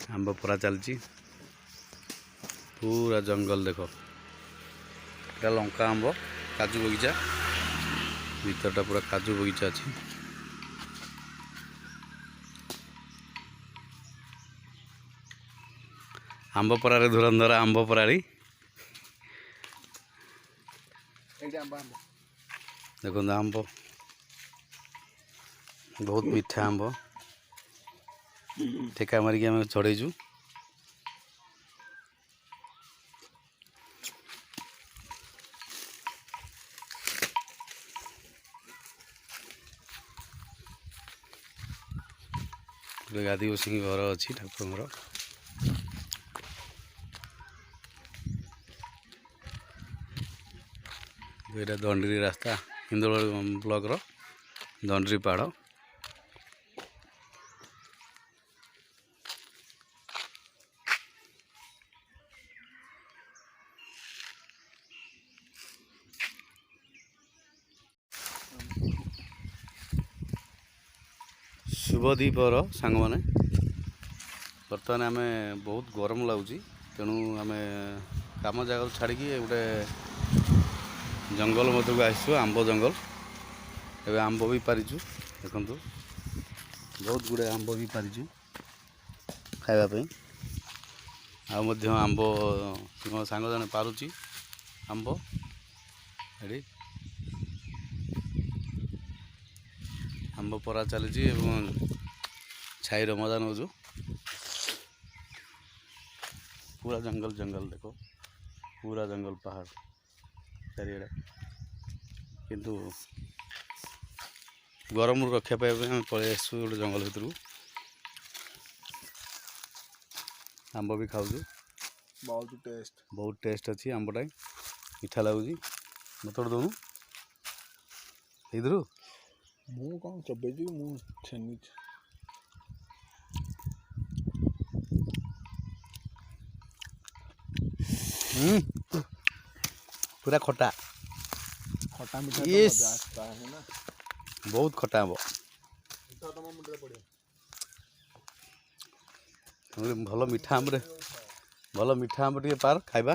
आंब परा चलची पूरा जंगल देख एटा लंका आंब काजू बगीचा भीतरटा पूरा काजू बगीचा अच्छी आंब परारे धुरंधर आंब परारी देखो आंब बहुत मीठा आंब ठेका मारिक आम चढ़ेचु गादी बसिक घर अच्छी ठाकुर ये दंडरी रास्ता हिंदोल ब्लॉक रो दंडरी पहाड़ शुभदीपर सांग मैंने बर्तमान आम बहुत गरम लगुच तेणु आम कम जगह छाड़ी गोटे जंगल मध्य को आसु आंब जंगल एवं आंब भी पारिचु देखु बहुत गुड़े आंब भी पारिचु खावाई आंब मो सांग जने पारुची आंब एडी आंब परा चली छाईर मजा नौचु पूरा जंगल जंगल देखो पूरा जंगल पहाड़ चारिड़े किंतु गरम रक्षा पाइबा आम पलि आसु गोटे जंगल भितर आंब भी खाऊ बहुत टेस्ट अच्छी आंबटा मीठा लगुच मत दौनु इधर मु कौन चबेजी मु छेनी पूरा खटा खटा मीठा यस तो है ना बहुत खटा आंब भल मीठा आंब टे पार खाइबा।